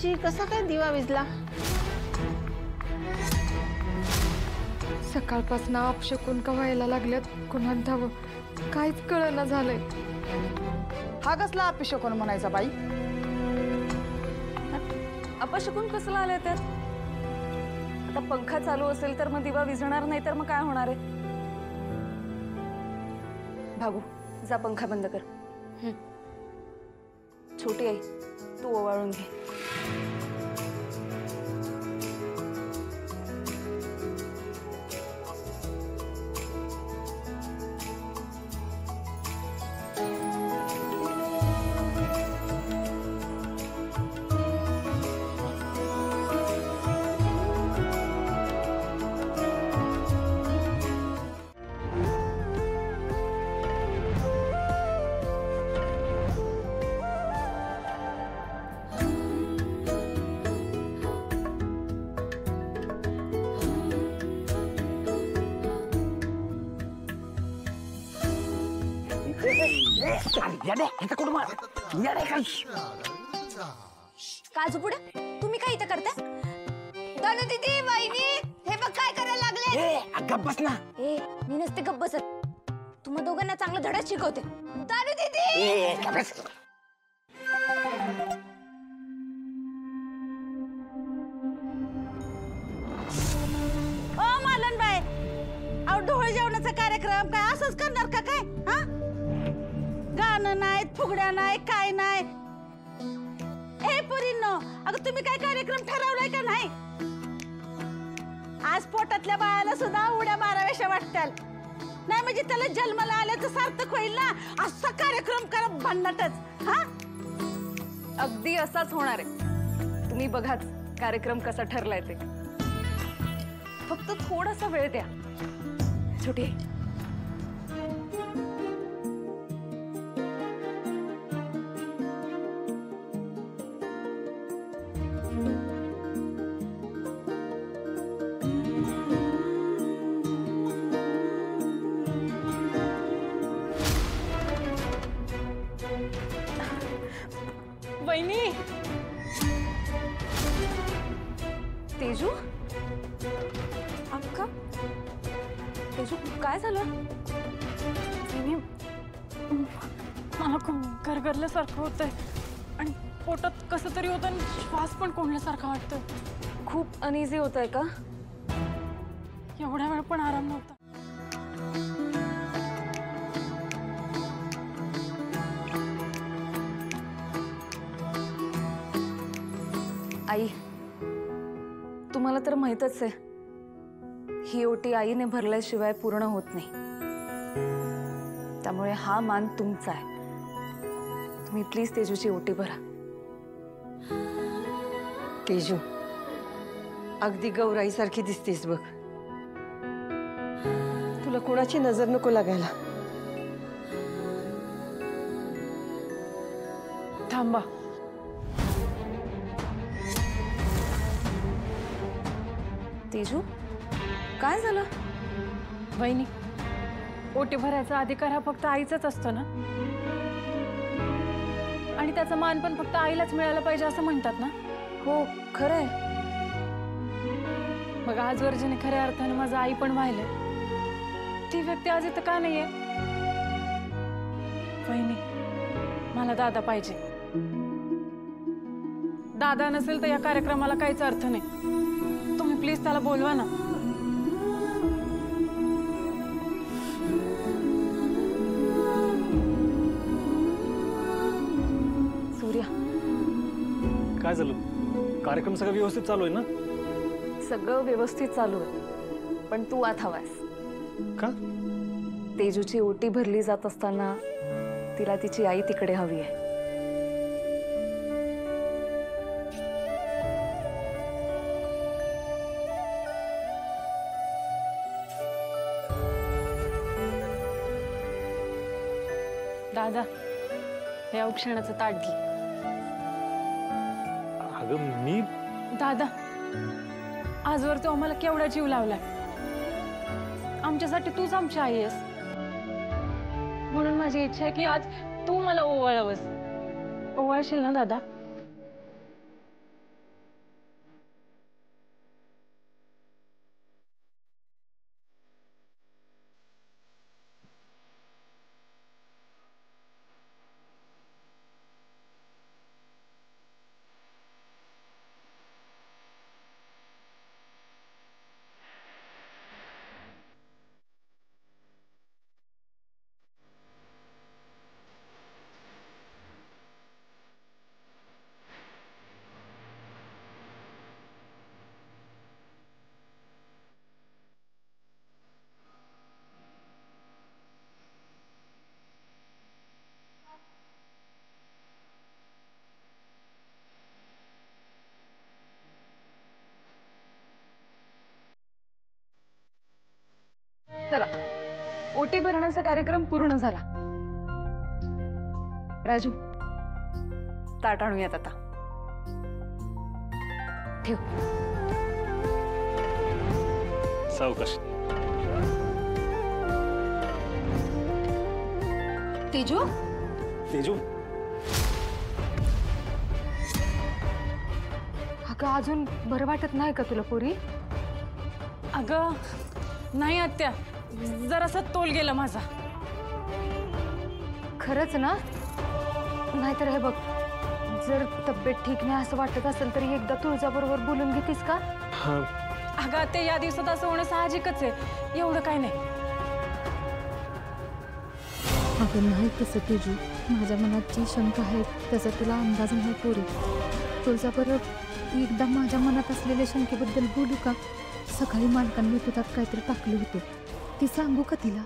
मगाशी कसा काय दिवा विझला? सकाळपासून अपशकून का व्हायला लागल्यात कुणाला ठाव, काहीच कळना झालंय. हा कसला अपशकून म्हणायचा बाई? अपशकून कसला आलाय त्यात? आता पंखा चालू असेल तर मग दिवा विझणार नाही तर मग काय होणार आहे? भागू, जा पंखा बंद कर. छोटी आई, तू ओवाळून घे. काजू पुढे तुम्ही काय इथं करताय? दानू दीदी, वहिनी, हे बघ काय करायला लागले. गप्प बस ना. ए, मी नसते गप्प बसत. तुम्हा दोघांना चांगला धडाच शिकवते. दानू दीदी, ओ मालनबाई, अहो ढोळ जेवणाचा कार्यक्रम काय असंच करणार का काय? हा, गाणं नाही, फुगड्या नाही, काय नाही. ए पुरींनो, अगं तुम्ही काय कार्यक्रम ठरवलाय का नाही? आज पोटातल्या बाळाला सुद्धा उड्या माराव्याशा वाटत्याल. नाही म्हणजे त्याला जन्माला आल्याचं सार्थक होईल ना. असा कार्यक्रम करत भन्नाटच. हा, अगदी असाच होणार आहे. तुम्ही बघाच कार्यक्रम कसा ठरलाय ते. फक्त थोडासा वेळ द्या. छोटी आई, वहिनी, तेजू, अक्का, तेजू काय झालं? मला खूप गरगरल्यासारखं होतंय आणि पोटात कसं तरी होतं आणि श्वास पण कोंडल्यासारखा वाटतोय. खूप अनइझी होतंय का? एवढ्या वेळ पण आराम नव्हता. आई, तुम्हाला तर माहीतच आहे, ही ओटी आईने भरल्याशिवाय पूर्ण होत नाही. त्यामुळे हा मान तुमचा आहे. तुम्ही प्लीज तेजूची ओटी भरा. तेजू, अगदी गौराईसारखी दिसतेस बघ. तुला कोणाची नजर नको लागायला. थांबा. तेजू, काय झालं? वहिनी, ओटी भरायचा अधिकार हा फक्त आईचाच असतो ना, आणि त्याचा मान पण फक्त आईलाच मिळाला पाहिजे असं म्हणतात ना. हो, खरंय. मग आजवर जिने खऱ्या अर्थाने माझं आई पण वाहिलंय, ती व्यक्ती आज इथं का नाहीये? वहिनी, मला दादा पाहिजे. दादा नसेल तर या कार्यक्रमाला काहीच अर्थ नाही. तुम्ही प्लीज त्याला बोलवा ना. सूर्या, काय झालं? कार्यक्रम सगळं व्यवस्थित चालू आहे ना? सगळं व्यवस्थित चालू आहे, पण तू आत हवास. का? तेजूची ओटी भरली जात असताना तिला तिची आई तिकडे हवी आहे. दादा, हे औक्षणाचं ताट घे. अगं मी दादा, आजवर तू आम्हाला केवढा जीव लावलाय. आमच्यासाठी तूच आमची आई आहेस. म्हणून माझी इच्छा आहे की आज तू मला ओवाळावंस. ओवाळशील ना दादा? ओटी भरण्याचा कार्यक्रम पूर्ण झाला. राजू, ताट आणूयात आता. ठेव. सावकाश. तेजू तेजू, अगं अजून बरं वाटत नाही का तुला पोरी? अगं नाही आत्या, जरासा तोल गेला माझा. खरंच ना? नाहीतर हे बघ, जर तब्येत ठीक नाही असं वाटत असेल तरी एकदा तुळजाबरोबर बोलून घेतीस का? हां. अगं आत्या, या दिवसात असं होणं साहजिकच आहे, एवढं काय नाही. अगं नाही तसं तेजू, माझ्या मनात जी शंका आहे त्याचा तुला अंदाज नाही पोरी. तुझा बरोबर एकदा माझ्या मनात असलेल्या शंकेबद्दल बोलू का? सकाळी मालकांनी दुधात काहीतरी टाकलं होतं, ती सांगू का तिला?